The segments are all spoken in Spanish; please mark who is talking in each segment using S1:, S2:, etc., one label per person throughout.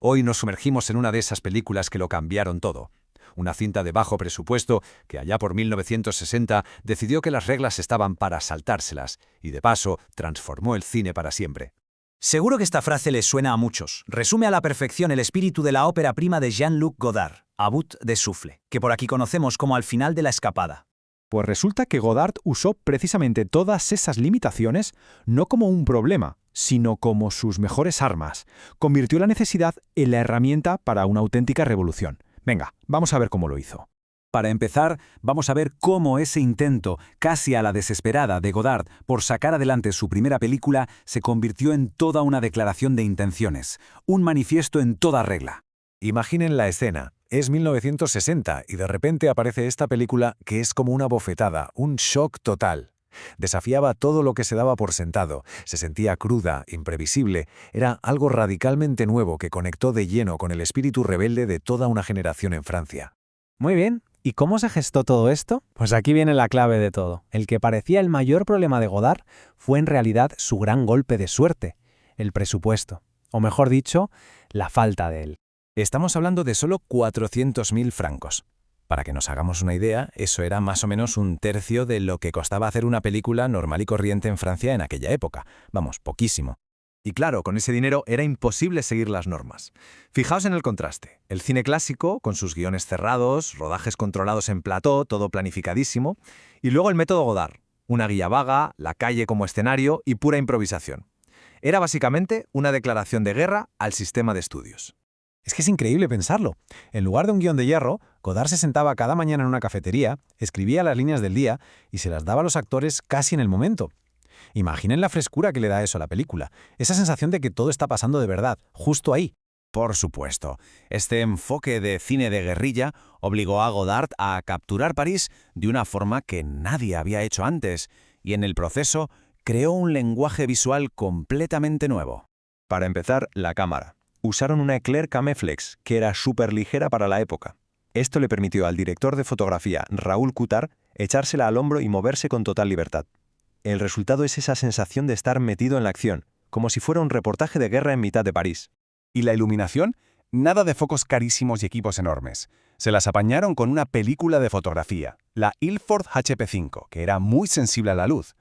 S1: Hoy nos sumergimos en una de esas películas que lo cambiaron todo. Una cinta de bajo presupuesto que allá por 1960 decidió que las reglas estaban para saltárselas y de paso transformó el cine para siempre.
S2: Seguro que esta frase les suena a muchos. Resume a la perfección el espíritu de la ópera prima de Jean-Luc Godard, A Bout de Souffle, que por aquí conocemos como Al final de la escapada.
S3: Pues resulta que Godard usó precisamente todas esas limitaciones no como un problema, sino como sus mejores armas. Convirtió la necesidad en la herramienta para una auténtica revolución. Venga, vamos a ver cómo lo hizo.
S4: Para empezar, vamos a ver cómo ese intento, casi a la desesperada, de Godard por sacar adelante su primera película se convirtió en toda una declaración de intenciones, un manifiesto en toda regla.
S1: Imaginen la escena. Es 1960 y de repente aparece esta película que es como una bofetada, un shock total. Desafiaba todo lo que se daba por sentado, se sentía cruda, imprevisible, era algo radicalmente nuevo que conectó de lleno con el espíritu rebelde de toda una generación en Francia.
S5: Muy bien, ¿y cómo se gestó todo esto? Pues aquí viene la clave de todo. El que parecía el mayor problema de Godard fue en realidad su gran golpe de suerte, el presupuesto, o mejor dicho, la falta de él.
S6: Estamos hablando de solo 400.000 francos. Para que nos hagamos una idea, eso era más o menos un tercio de lo que costaba hacer una película normal y corriente en Francia en aquella época. Vamos, poquísimo.
S7: Y claro, con ese dinero era imposible seguir las normas. Fijaos en el contraste. El cine clásico, con sus guiones cerrados, rodajes controlados en plató, todo planificadísimo, y luego el método Godard, una guía vaga, la calle como escenario y pura improvisación. Era básicamente una declaración de guerra al sistema de estudios.
S5: Es que es increíble pensarlo. En lugar de un guión de hierro, Godard se sentaba cada mañana en una cafetería, escribía las líneas del día y se las daba a los actores casi en el momento. Imaginen la frescura que le da eso a la película, esa sensación de que todo está pasando de verdad, justo ahí.
S4: Por supuesto, este enfoque de cine de guerrilla obligó a Godard a capturar París de una forma que nadie había hecho antes, y en el proceso creó un lenguaje visual completamente nuevo.
S7: Para empezar, la cámara. Usaron una Eclair Cameflex, que era súper ligera para la época. Esto le permitió al director de fotografía, Raoul Coutard, echársela al hombro y moverse con total libertad. El resultado es esa sensación de estar metido en la acción, como si fuera un reportaje de guerra en mitad de París.
S8: ¿Y la iluminación? Nada de focos carísimos y equipos enormes. Se las apañaron con una película de fotografía, la Ilford HP5, que era muy sensible a la luz.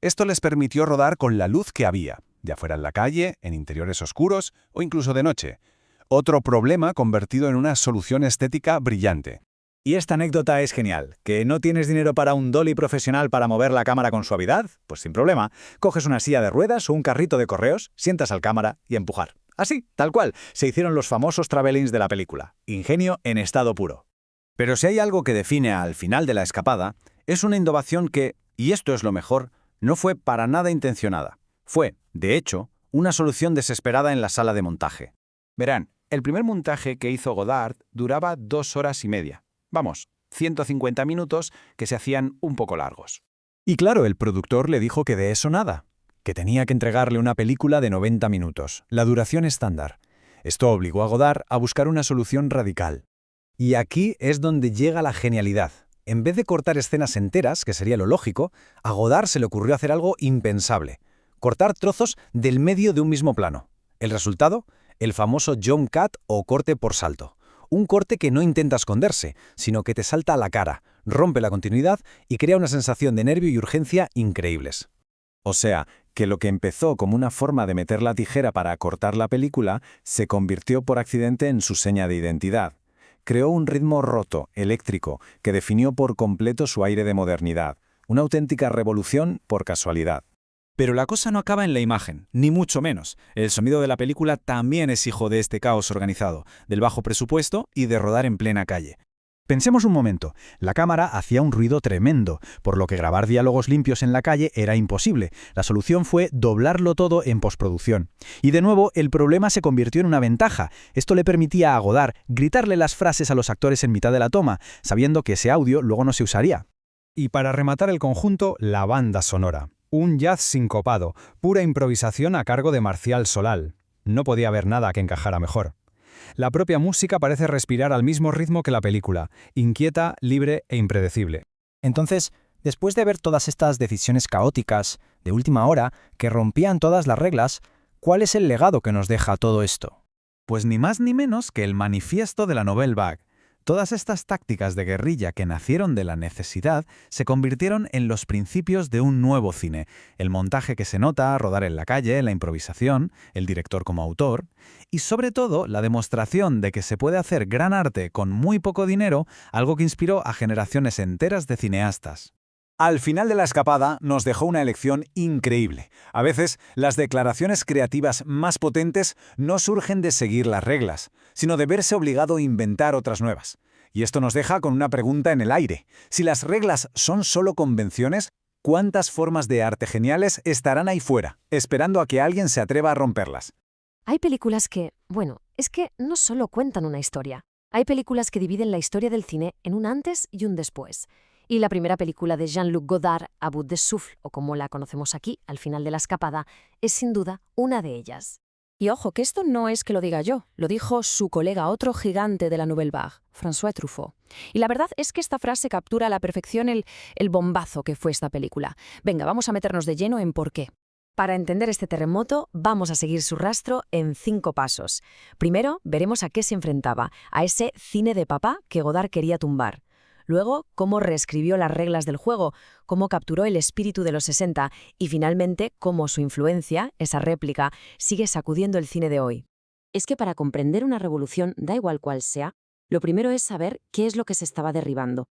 S8: Esto les permitió rodar con la luz que había, ya fuera en la calle, en interiores oscuros o incluso de noche. Otro problema convertido en una solución estética brillante.
S2: Y esta anécdota es genial. ¿Que no tienes dinero para un dolly profesional para mover la cámara con suavidad? Pues sin problema. Coges una silla de ruedas o un carrito de correos, sientas al cámara y empujar. Así, tal cual, se hicieron los famosos travelings de la película. Ingenio en estado puro.
S4: Pero si hay algo que define al final de la escapada, es una innovación que, y esto es lo mejor, no fue para nada intencionada. Fue, de hecho, una solución desesperada en la sala de montaje.
S8: Verán, el primer montaje que hizo Godard duraba 2 horas y media. Vamos, 150 minutos que se hacían un poco largos.
S3: Y claro, el productor le dijo que de eso nada, que tenía que entregarle una película de 90 minutos, la duración estándar. Esto obligó a Godard a buscar una solución radical.
S2: Y aquí es donde llega la genialidad. En vez de cortar escenas enteras, que sería lo lógico, a Godard se le ocurrió hacer algo impensable. Cortar trozos del medio de un mismo plano. El resultado, el famoso jump cut o corte por salto. Un corte que no intenta esconderse, sino que te salta a la cara, rompe la continuidad y crea una sensación de nervio y urgencia increíbles.
S7: O sea, que lo que empezó como una forma de meter la tijera para acortar la película, se convirtió por accidente en su seña de identidad. Creó un ritmo roto, eléctrico, que definió por completo su aire de modernidad. Una auténtica revolución por casualidad.
S2: Pero la cosa no acaba en la imagen, ni mucho menos. El sonido de la película también es hijo de este caos organizado, del bajo presupuesto y de rodar en plena calle. Pensemos un momento, la cámara hacía un ruido tremendo, por lo que grabar diálogos limpios en la calle era imposible. La solución fue doblarlo todo en postproducción. Y de nuevo, el problema se convirtió en una ventaja. Esto le permitía a Godard gritarle las frases a los actores en mitad de la toma, sabiendo que ese audio luego no se usaría.
S3: Y para rematar el conjunto, la banda sonora. Un jazz sincopado, pura improvisación a cargo de Marcial Solal. No podía haber nada que encajara mejor. La propia música parece respirar al mismo ritmo que la película, inquieta, libre e impredecible.
S5: Entonces, después de ver todas estas decisiones caóticas, de última hora, que rompían todas las reglas, ¿cuál es el legado que nos deja todo esto?
S2: Pues ni más ni menos que el manifiesto de la Nouvelle Vague. Todas estas tácticas de guerrilla que nacieron de la necesidad se convirtieron en los principios de un nuevo cine. El montaje que se nota, rodar en la calle, la improvisación, el director como autor, y sobre todo la demostración de que se puede hacer gran arte con muy poco dinero, algo que inspiró a generaciones enteras de cineastas.
S1: Al final de la escapada nos dejó una elección increíble. A veces, las declaraciones creativas más potentes no surgen de seguir las reglas, sino de verse obligado a inventar otras nuevas. Y esto nos deja con una pregunta en el aire. Si las reglas son solo convenciones, ¿cuántas formas de arte geniales estarán ahí fuera, esperando a que alguien se atreva a romperlas?
S9: Hay películas que, bueno, es que no solo cuentan una historia. Hay películas que dividen la historia del cine en un antes y un después. Y la primera película de Jean-Luc Godard, A Bout de Souffle, o como la conocemos aquí, Al final de la escapada, es sin duda una de ellas.
S10: Y ojo, que esto no es que lo diga yo, lo dijo su colega, otro gigante de la Nouvelle Vague, François Truffaut. Y la verdad es que esta frase captura a la perfección el bombazo que fue esta película. Venga, vamos a meternos de lleno en por qué.
S9: Para entender este terremoto, vamos a seguir su rastro en 5 pasos. Primero, veremos a qué se enfrentaba, a ese cine de papá que Godard quería tumbar. Luego, cómo reescribió las reglas del juego, cómo capturó el espíritu de los 60 y finalmente cómo su influencia, esa réplica, sigue sacudiendo el cine de hoy. Es que para comprender una revolución, da igual cuál sea, lo primero es saber qué es lo que se estaba derribando.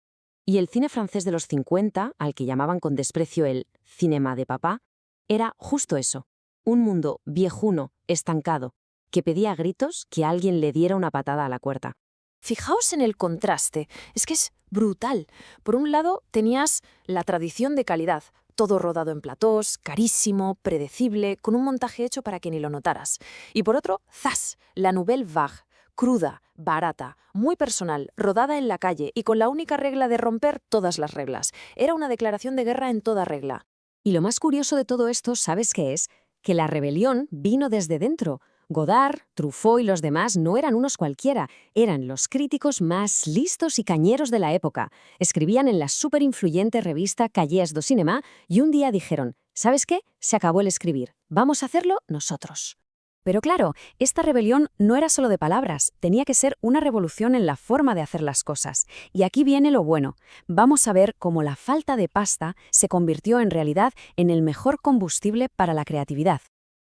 S9: Y el cine francés de los 50, al que llamaban con desprecio el cinéma de papá, era justo eso, un mundo viejuno, estancado, que pedía a gritos que alguien le diera una patada a la puerta.
S10: Fijaos en el contraste, es que es brutal. Por un lado, tenías la tradición de calidad, todo rodado en platós, carísimo, predecible, con un montaje hecho para que ni lo notaras. Y por otro, ¡zas!, la Nouvelle Vague, cruda, barata, muy personal, rodada en la calle y con la única regla de romper todas las reglas. Era una declaración de guerra en toda regla.
S9: Y lo más curioso de todo esto, ¿sabes qué es? Que la rebelión vino desde dentro. Godard, Truffaut y los demás no eran unos cualquiera, eran los críticos más listos y cañeros de la época. Escribían en la superinfluyente revista Cahiers du Cinéma y un día dijeron, ¿sabes qué? Se acabó el escribir, vamos a hacerlo nosotros. Pero claro, esta rebelión no era solo de palabras, tenía que ser una revolución en la forma de hacer las cosas. Y aquí viene lo bueno. Vamos a ver cómo la falta de pasta se convirtió en realidad en el mejor combustible para la creatividad.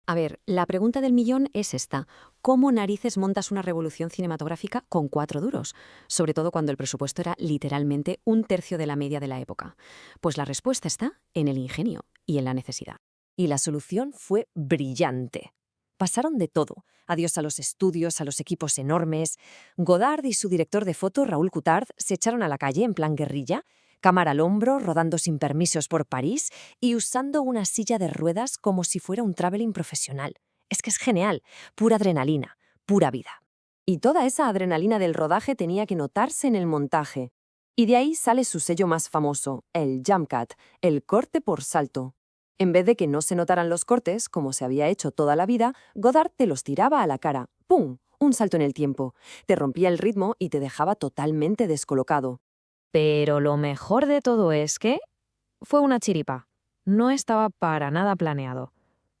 S9: A ver, la pregunta del millón es esta. ¿Cómo narices montas una revolución cinematográfica con 4 duros? Sobre todo cuando el presupuesto era literalmente 1/3 de la media de la época. Pues la respuesta está en el ingenio y en la necesidad. Y la solución fue brillante. Pasaron de todo. Adiós a los estudios, a los equipos enormes. Godard y su director de foto, Raoul Coutard, se echaron a la calle en plan guerrilla, cámara al hombro, rodando sin permisos por París y usando una silla de ruedas como si fuera un traveling profesional. Es que es genial, pura adrenalina, pura vida. Y toda esa adrenalina del rodaje tenía que notarse en el montaje. Y de ahí sale su sello más famoso, el jump cut, el corte por salto. En vez de que no se notaran los cortes, como se había hecho toda la vida, Godard te los tiraba a la cara. ¡Pum! Un salto en el tiempo. Te rompía el ritmo y te dejaba totalmente descolocado. Pero lo mejor de todo es que fue una chiripa. No estaba para nada planeado.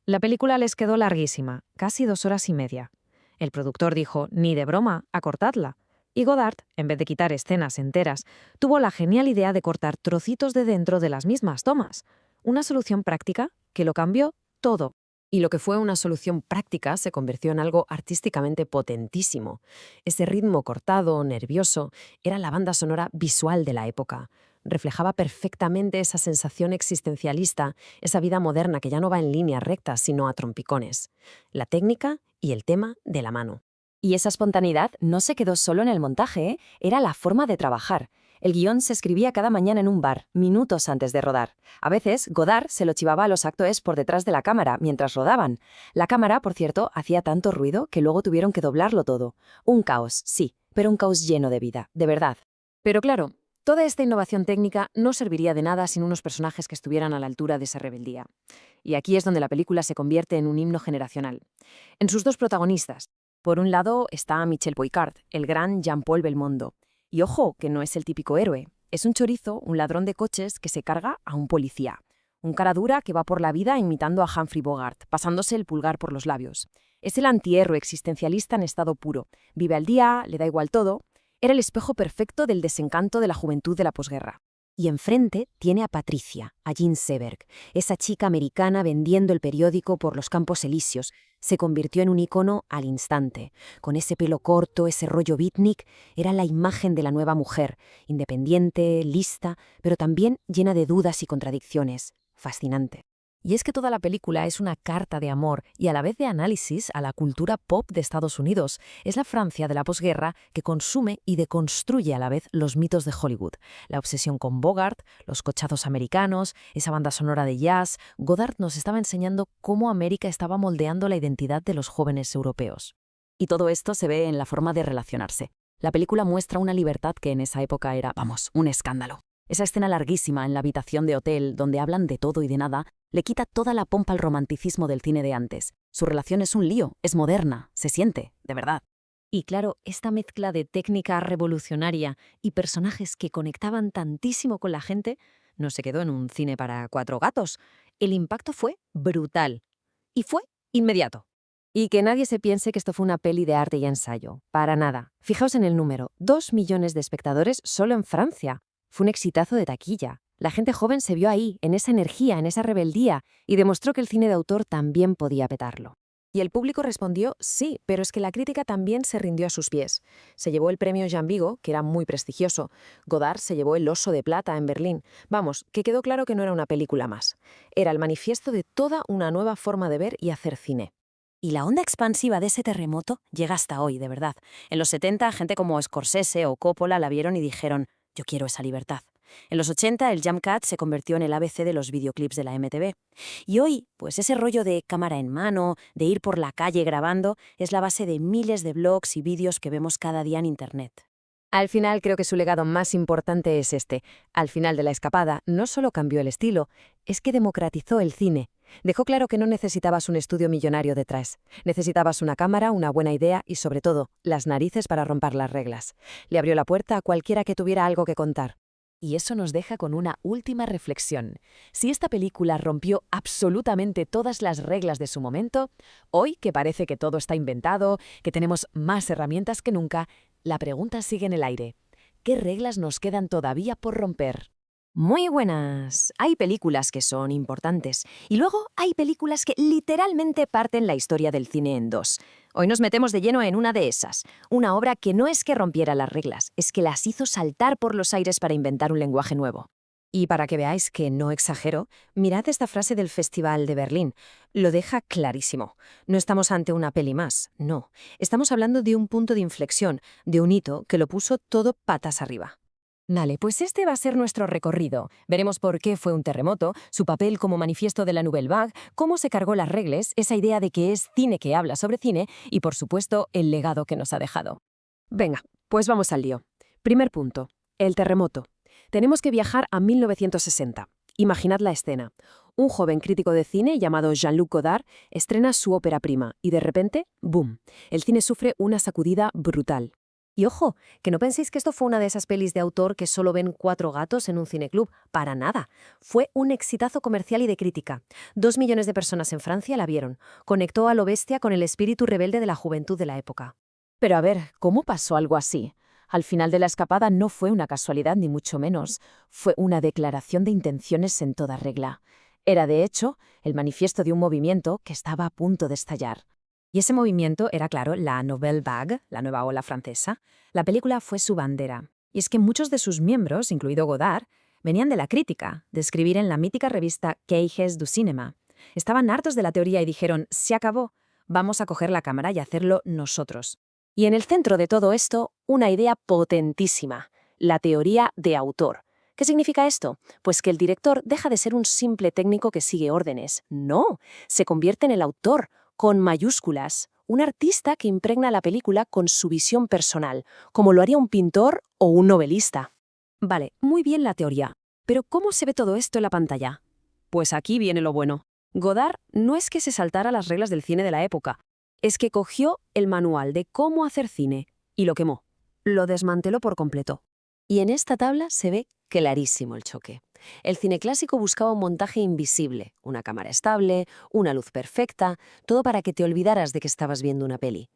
S9: La película les quedó larguísima, casi 2 horas y media. El productor dijo, ni de broma, acortadla. Y Godard, en vez de quitar escenas enteras, tuvo la genial idea de cortar trocitos de dentro de las mismas tomas. Una solución práctica que lo cambió todo. Y lo que fue una solución práctica se convirtió en algo artísticamente potentísimo. Ese ritmo cortado, nervioso, era la banda sonora visual de la época. Reflejaba perfectamente esa sensación existencialista, esa vida moderna que ya no va en línea recta, sino a trompicones. La técnica y el tema de la mano. Y esa espontaneidad no se quedó solo en el montaje, ¿eh? Era la forma de trabajar. El guión se escribía cada mañana en un bar, minutos antes de rodar. A veces, Godard se lo chivaba a los actores por detrás de la cámara, mientras rodaban. La cámara, por cierto, hacía tanto ruido que luego tuvieron que doblarlo todo. Un caos, sí, pero un caos lleno de vida, de verdad. Pero claro, toda esta innovación técnica no serviría de nada sin unos personajes que estuvieran a la altura de esa rebeldía. Y aquí es donde la película se convierte en un himno generacional. En sus dos protagonistas. Por un lado está Michel Picard, el gran Jean-Paul Belmondo. Y ojo, que no es el típico héroe. Es un chorizo, un ladrón de coches que se carga a un policía. Un cara dura que va por la vida imitando a Humphrey Bogart, pasándose el pulgar por los labios.
S11: Es el antihéroe existencialista en estado puro. Vive al día, le da igual todo. Era el espejo perfecto del desencanto de la juventud de la posguerra. Y enfrente tiene a Patricia, a Jean Seberg, esa chica americana vendiendo el periódico por los Campos Elíseos. Se convirtió en un icono al instante. Con ese pelo corto, ese rollo beatnik, era la imagen de la nueva mujer, independiente, lista, pero también llena de dudas y contradicciones. Fascinante.
S9: Y es que toda la película es una carta de amor y a la vez de análisis a la cultura pop de Estados Unidos. Es la Francia de la posguerra que consume y deconstruye a la vez los mitos de Hollywood. La obsesión con Bogart, los cochazos americanos, esa banda sonora de jazz. Godard nos estaba enseñando cómo América estaba moldeando la identidad de los jóvenes europeos. Y todo esto se ve en la forma de relacionarse. La película muestra una libertad que en esa época era, un escándalo. Esa escena larguísima en la habitación de hotel, donde hablan de todo y de nada, le quita toda la pompa al romanticismo del cine de antes. Su relación es un lío, es moderna, se siente, de verdad. Y claro, esta mezcla de técnica revolucionaria y personajes que conectaban tantísimo con la gente no se quedó en un cine para 4 gatos. El impacto fue brutal. Y fue inmediato. Y que nadie se piense que esto fue una peli de arte y ensayo. Para nada. Fijaos en el número. 2 millones de espectadores solo en Francia. Fue un exitazo de taquilla. La gente joven se vio ahí, en esa energía, en esa rebeldía, y demostró que el cine de autor también podía petarlo. Y el público respondió sí, pero es que la crítica también se rindió a sus pies. Se llevó el premio Jean Vigo, que era muy prestigioso. Godard se llevó el Oso de Plata en Berlín. Vamos, que quedó claro que no era una película más. Era el manifiesto de toda una nueva forma de ver y hacer cine. Y la onda expansiva de ese terremoto llega hasta hoy, de verdad. En los 70, gente como Scorsese o Coppola la vieron y dijeron: yo quiero esa libertad. En los 80, el jump cut se convirtió en el ABC de los videoclips de la MTV. Y hoy, pues ese rollo de cámara en mano, de ir por la calle grabando, es la base de miles de blogs y vídeos que vemos cada día en Internet. Al final, creo que su legado más importante es este. Al final de La Escapada, no solo cambió el estilo, es que democratizó el cine. Dejó claro que no necesitabas un estudio millonario detrás. Necesitabas una cámara, una buena idea y, sobre todo, las narices para romper las reglas. Le abrió la puerta a cualquiera que tuviera algo que contar. Y eso nos deja con una última reflexión. Si esta película rompió absolutamente todas las reglas de su momento, hoy, que parece que todo está inventado, que tenemos más herramientas que nunca, la pregunta sigue en el aire. ¿Qué reglas nos quedan todavía por romper? Muy buenas. Hay películas que son importantes y luego hay películas que literalmente parten la historia del cine en dos. Hoy nos metemos de lleno en una de esas, una obra que no es que rompiera las reglas, es que las hizo saltar por los aires para inventar un lenguaje nuevo. Y para que veáis que no exagero, mirad esta frase del Festival de Berlín. Lo deja clarísimo. No estamos ante una peli más, no. Estamos hablando de un punto de inflexión, de un hito que lo puso todo patas arriba. Vale, pues este va a ser nuestro recorrido. Veremos por qué fue un terremoto, su papel como manifiesto de la Nouvelle Vague, cómo se cargó las reglas, esa idea de que es cine que habla sobre cine y, por supuesto, el legado que nos ha dejado. Venga, pues vamos al lío. Primer punto, el terremoto. Tenemos que viajar a 1960. Imaginad la escena. Un joven crítico de cine llamado Jean-Luc Godard estrena su ópera prima y de repente, ¡boom!, el cine sufre una sacudida brutal. Y ojo, que no penséis que esto fue una de esas pelis de autor que solo ven 4 gatos en un cineclub. Para nada. Fue un exitazo comercial y de crítica. 2 millones de personas en Francia la vieron. Conectó a lo bestia con el espíritu rebelde de la juventud de la época. Pero a ver, ¿cómo pasó algo así? Al final de La Escapada no fue una casualidad ni mucho menos. Fue una declaración de intenciones en toda regla. Era, de hecho, el manifiesto de un movimiento que estaba a punto de estallar. Y ese movimiento era, claro, la Nouvelle Vague, la nueva ola francesa. La película fue su bandera. Y es que muchos de sus miembros, incluido Godard, venían de la crítica, de escribir en la mítica revista Queixes du Cinéma. Estaban hartos de la teoría y dijeron, se acabó, vamos a coger la cámara y hacerlo nosotros. Y en el centro de todo esto, una idea potentísima, la teoría de autor. ¿Qué significa esto? Pues que el director deja de ser un simple técnico que sigue órdenes. No, se convierte en el autor, con mayúsculas, un artista que impregna la película con su visión personal, como lo haría un pintor o un novelista. Vale, muy bien la teoría, pero ¿cómo se ve todo esto en la pantalla? Pues aquí viene lo bueno. Godard no es que se saltara las reglas del cine de la época, es que cogió el manual de cómo hacer cine y lo quemó. Lo desmanteló por completo. Y en esta tabla se ve clarísimo el choque. El cine clásico buscaba un montaje invisible, una cámara estable, una luz perfecta, todo para que te olvidaras de que estabas viendo una peli.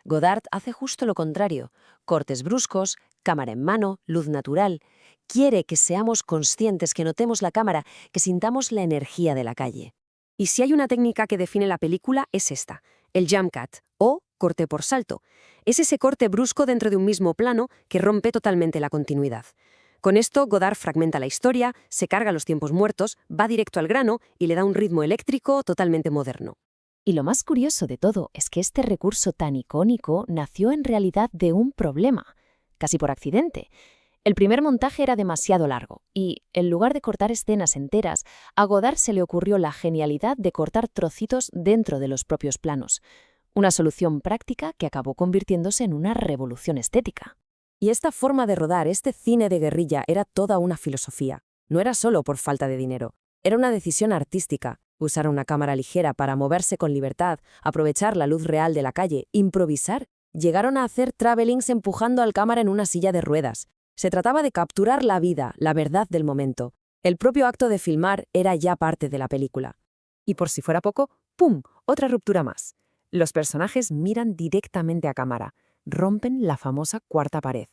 S9: Godard hace justo lo contrario, cortes bruscos, cámara en mano, luz natural. Quiere que seamos conscientes, que notemos la cámara, que sintamos la energía de la calle.
S11: Y si hay una técnica que define la película, es esta, el jump cut, o corte por salto. Es ese corte brusco dentro de un mismo plano que rompe totalmente la continuidad. Con esto, Godard fragmenta la historia, se carga los tiempos muertos, va directo al grano y le da un ritmo eléctrico totalmente moderno.
S10: Y lo más curioso de todo es que este recurso tan icónico nació en realidad de un problema, casi por accidente. El primer montaje era demasiado largo y, en lugar de cortar escenas enteras, a Godard se le ocurrió la genialidad de cortar trocitos dentro de los propios planos. Una solución práctica que acabó convirtiéndose en una revolución estética.
S11: Y esta forma de rodar, este cine de guerrilla, era toda una filosofía. No era solo por falta de dinero. Era una decisión artística. Usar una cámara ligera para moverse con libertad, aprovechar la luz real de la calle, improvisar. Llegaron a hacer travelings empujando al cámara en una silla de ruedas. Se trataba de capturar la vida, la verdad del momento. El propio acto de filmar era ya parte de la película. Y por si fuera poco, ¡pum!, otra ruptura más. Los personajes miran directamente a cámara, rompen la famosa cuarta pared.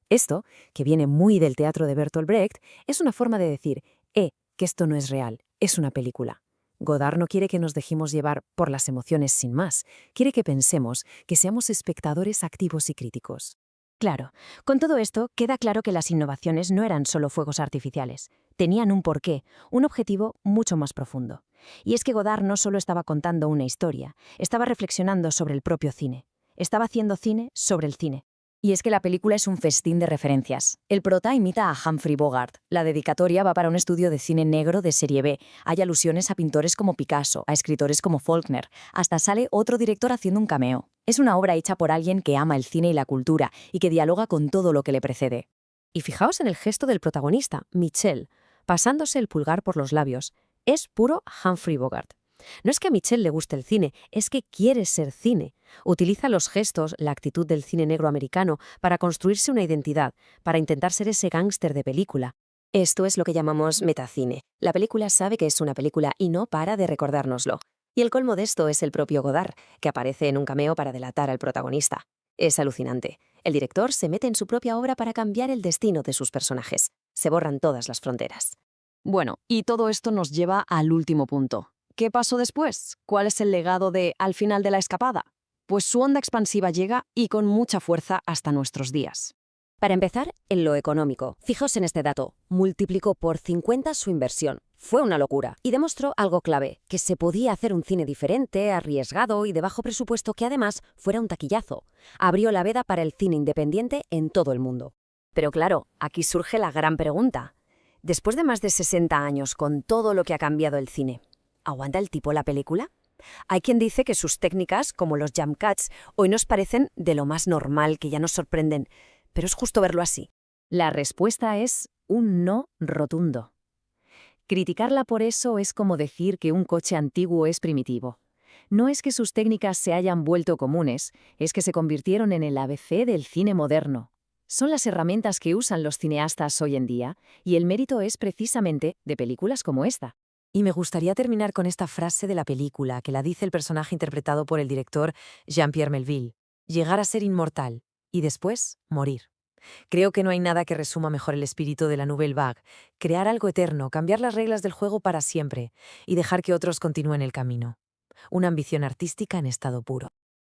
S11: Esto, que viene muy del teatro de Bertolt Brecht, es una forma de decir, que esto no es real, es una película. Godard no quiere que nos dejemos llevar por las emociones sin más, quiere que pensemos, que seamos espectadores activos y críticos.
S10: Claro, con todo esto queda claro que las innovaciones no eran solo fuegos artificiales, tenían un porqué, un objetivo mucho más profundo. Y es que Godard no solo estaba contando una historia, estaba reflexionando sobre el propio cine. Estaba haciendo cine sobre el cine.
S11: Y es que la película es un festín de referencias. El prota imita a Humphrey Bogart. La dedicatoria va para un estudio de cine negro de serie B. Hay alusiones a pintores como Picasso, a escritores como Faulkner. Hasta sale otro director haciendo un cameo. Es una obra hecha por alguien que ama el cine y la cultura y que dialoga con todo lo que le precede. Y fijaos en el gesto del protagonista, Michel, pasándose el pulgar por los labios. Es puro Humphrey Bogart. No es que a Michel le guste el cine, es que quiere ser cine. Utiliza los gestos, la actitud del cine negro americano para construirse una identidad, para intentar ser ese gángster de película. Esto es lo que llamamos metacine. La película sabe que es una película y no para de recordárnoslo. Y el colmo de esto es el propio Godard, que aparece en un cameo para delatar al protagonista. Es alucinante. El director se mete en su propia obra para cambiar el destino de sus personajes. Se borran todas las fronteras.
S9: Bueno, y todo esto nos lleva al último punto. ¿Qué pasó después? ¿Cuál es el legado de al final de la escapada? Pues su onda expansiva llega y con mucha fuerza hasta nuestros días.
S11: Para empezar, en lo económico. Fijaos en este dato. Multiplicó por 50 su inversión. Fue una locura. Y demostró algo clave, que se podía hacer un cine diferente, arriesgado y de bajo presupuesto que además fuera un taquillazo. Abrió la veda para el cine independiente en todo el mundo. Pero claro, aquí surge la gran pregunta. Después de más de 60 años, con todo lo que ha cambiado el cine, ¿aguanta el tipo la película? Hay quien dice que sus técnicas, como los jump cuts, hoy nos parecen de lo más normal, que ya nos sorprenden, pero es justo verlo así.
S10: La respuesta es un no rotundo. Criticarla por eso es como decir que un coche antiguo es primitivo. No es que sus técnicas se hayan vuelto comunes, es que se convirtieron en el ABC del cine moderno. Son las herramientas que usan los cineastas hoy en día, y el mérito es precisamente de películas como esta.
S11: Y me gustaría terminar con esta frase de la película, que la dice el personaje interpretado por el director Jean-Pierre Melville. Llegar a ser inmortal y después morir. Creo que no hay nada que resuma mejor el espíritu de la Nouvelle Vague. Crear algo eterno, cambiar las reglas del juego para siempre y dejar que otros continúen el camino. Una ambición artística en estado puro.